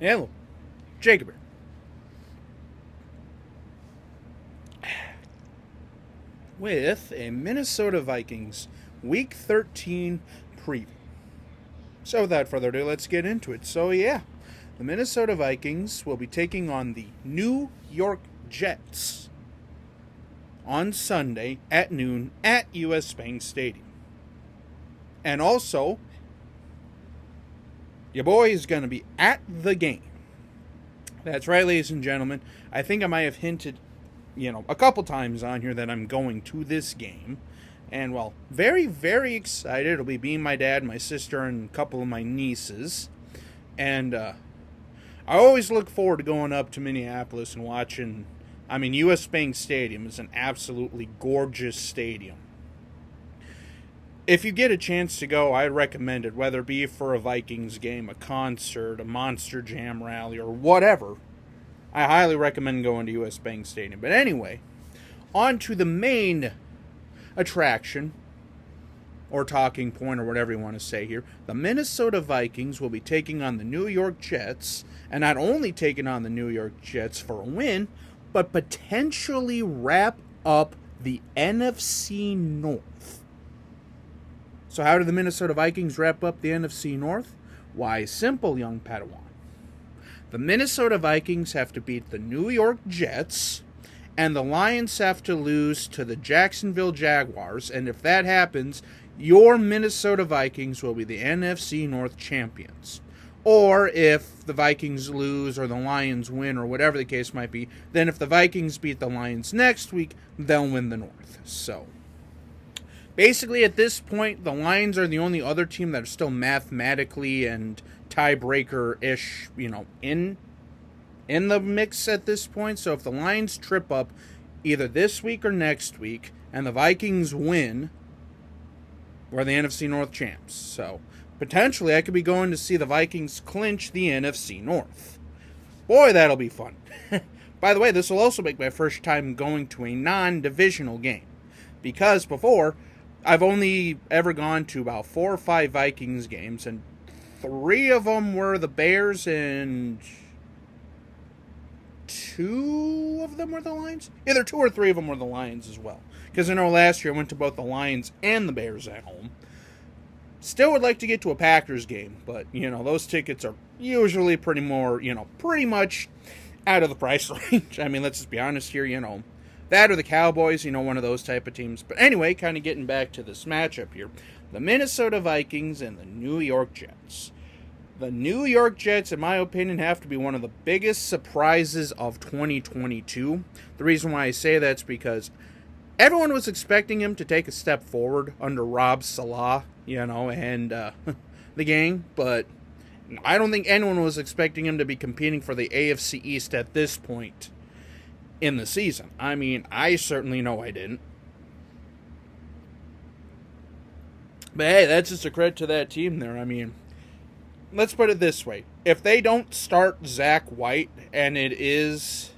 Hello, Jacob here. With a Minnesota Vikings Week 13 preview. So without further ado, let's get into it. So yeah, the Minnesota Vikings will be taking on the New York Jets on Sunday at noon at US Bank Stadium. And also, your boy is going to be at the game. That's right, ladies and gentlemen. I think I might have hinted, a couple times on here that I'm going to this game. And, well, very, very excited. It'll be me, my dad, my sister, and a couple of my nieces. And I always look forward to going up to Minneapolis and watching. US Bank Stadium is an absolutely gorgeous stadium. If you get a chance to go, I'd recommend it, whether it be for a Vikings game, a concert, a Monster Jam rally, or whatever. I highly recommend going to US Bank Stadium. But anyway, on to the main attraction, or talking point, or whatever you want to say here. The Minnesota Vikings will be taking on the New York Jets, and not only taking on the New York Jets for a win, but potentially wrap up the NFC North. So how do the Minnesota Vikings wrap up the NFC North? Why, simple, young Padawan. The Minnesota Vikings have to beat the New York Jets, and the Lions have to lose to the Jacksonville Jaguars, and if that happens, your Minnesota Vikings will be the NFC North champions. Or if the Vikings lose or the Lions win or whatever the case might be, then if the Vikings beat the Lions next week, they'll win the North. So basically, at this point, the Lions are the only other team that are still mathematically and tiebreaker-ish, in the mix at this point. So if the Lions trip up either this week or next week, and the Vikings win, we're the NFC North champs. So potentially, I could be going to see the Vikings clinch the NFC North. Boy, that'll be fun. By the way, this will also make my first time going to a non-divisional game, because before, I've only ever gone to about 4 or 5 Vikings games, and 3 of them were the Bears, and 2 of them were the Lions? Either 2 or 3 of them were the Lions as well. Because I know last year I went to both the Lions and the Bears at home. Still would like to get to a Packers game, but, those tickets are usually pretty much out of the price range. Let's just be honest here, that or the Cowboys, one of those type of teams. But anyway, kind of getting back to this matchup here. The Minnesota Vikings and the New York Jets. The New York Jets, in my opinion, have to be one of the biggest surprises of 2022. The reason why I say that's because everyone was expecting him to take a step forward under Rob Salah, and the gang. But I don't think anyone was expecting him to be competing for the AFC East at this point in the season. I certainly know I didn't. But hey, that's just a credit to that team there. Let's put it this way. If they don't start Zach White and it is,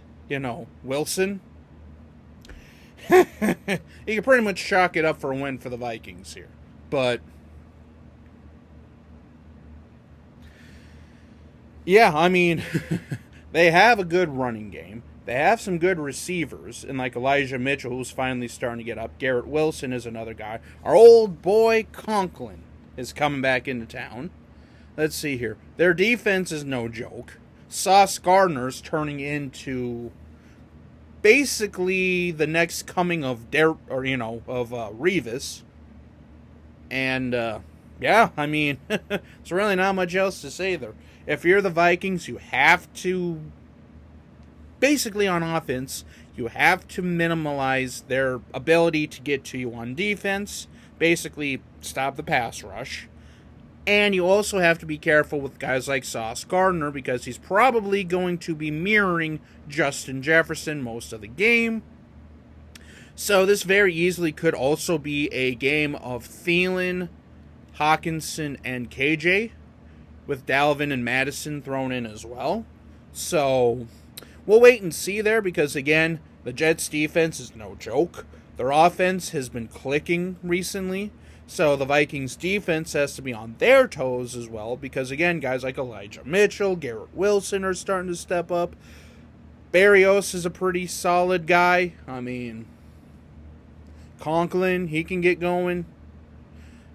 Wilson, you can pretty much chalk it up for a win for the Vikings here. But yeah, they have a good running game. They have some good receivers, and like Elijah Mitchell, who's finally starting to get up. Garrett Wilson is another guy. Our old boy Conklin is coming back into town. Let's see here. Their defense is no joke. Sauce Gardner's turning into basically the next coming of Revis. And yeah, it's really not much else to say there. If you're the Vikings, you have to, basically on offense, you have to minimize their ability to get to you on defense. Basically, stop the pass rush. And you also have to be careful with guys like Sauce Gardner, because he's probably going to be mirroring Justin Jefferson most of the game. So this very easily could also be a game of Thielen, Hawkinson, and KJ, with Dalvin and Madison thrown in as well. So we'll wait and see there, because again, the Jets defense is no joke. Their offense has been clicking recently. So the Vikings defense has to be on their toes as well because, again, guys like Elijah Mitchell, Garrett Wilson are starting to step up. Barrios is a pretty solid guy. I mean, Conklin, he can get going.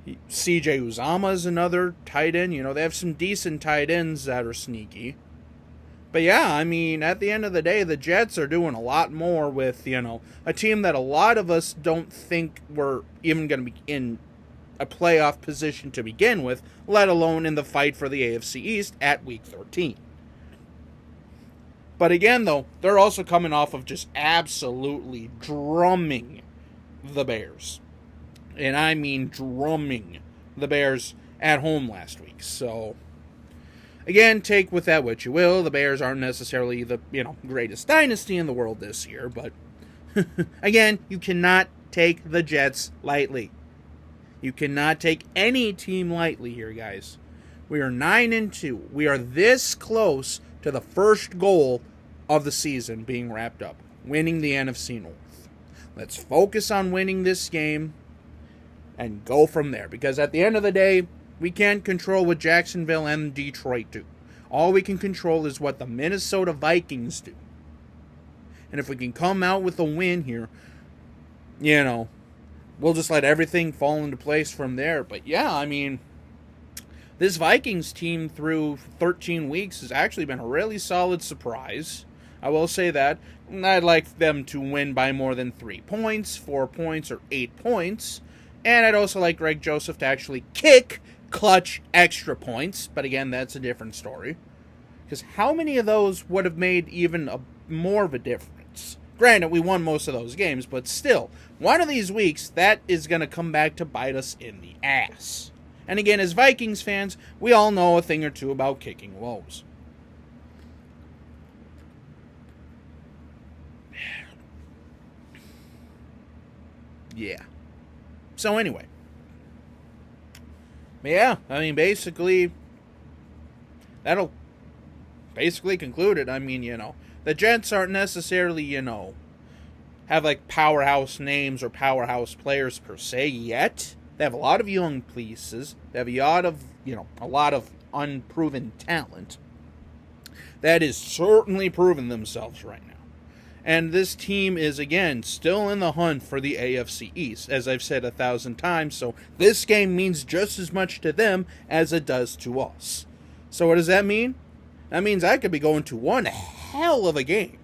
CJ Uzama is another tight end. You know, they have some decent tight ends that are sneaky. But yeah, I mean, at the end of the day, the Jets are doing a lot more with, you know, a team that a lot of us don't think were even going to be in a playoff position to begin with, let alone in the fight for the AFC East at Week 13. But again, though, they're also coming off of just absolutely drumming the Bears. And I mean drumming the Bears at home last week. So, again, take with that what you will. The Bears aren't necessarily the, greatest dynasty in the world this year. But, again, you cannot take the Jets lightly. You cannot take any team lightly here, guys. We are 9-2. We are this close to the first goal of the season being wrapped up, winning the NFC North. Let's focus on winning this game and go from there. Because at the end of the day, we can't control what Jacksonville and Detroit do. All we can control is what the Minnesota Vikings do. And if we can come out with a win here, we'll just let everything fall into place from there. But yeah, I mean, this Vikings team through 13 weeks has actually been a really solid surprise. I will say that. I'd like them to win by more than 3 points, 4 points, or 8 points. And I'd also like Greg Joseph to actually kick clutch extra points. But again, that's a different story. Because how many of those would have made even more of a difference? Granted, we won most of those games, but still, one of these weeks, that is going to come back to bite us in the ass. And again, as Vikings fans, we all know a thing or two about kicking woes. Yeah. So anyway. But yeah, I mean, basically, that'll basically conclude it. I mean, the Jets aren't necessarily, have like powerhouse names or powerhouse players per se yet. They have a lot of young pieces. They have a lot of unproven talent that is certainly proving themselves right now. And this team is, again, still in the hunt for the AFC East, as I've said 1,000 times. So this game means just as much to them as it does to us. So what does that mean? That means I could be going to one hell of a game.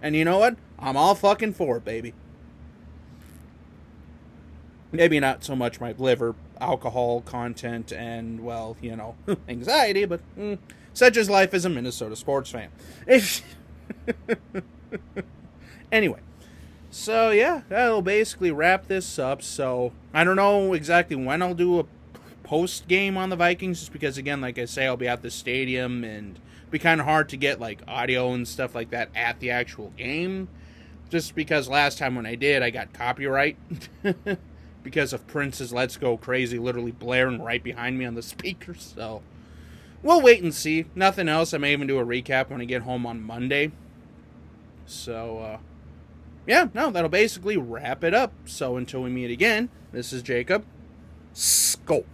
And you know what? I'm all fucking for it, baby. Maybe not so much my liver, alcohol content, and, well, anxiety, but such is life as a Minnesota sports fan. Anyway, so yeah, that'll basically wrap this up. So I don't know exactly when I'll do a post game on the Vikings, just because, again, like I say, I'll be at the stadium and it'll be kind of hard to get like audio and stuff like that at the actual game, just because last time when I did, I got copyright because of Prince's "Let's Go Crazy" literally blaring right behind me on the speaker. So we'll wait and see. Nothing else. I may even do a recap when I get home on Monday. So, that'll basically wrap it up. So until we meet again, this is Jacob. Skol.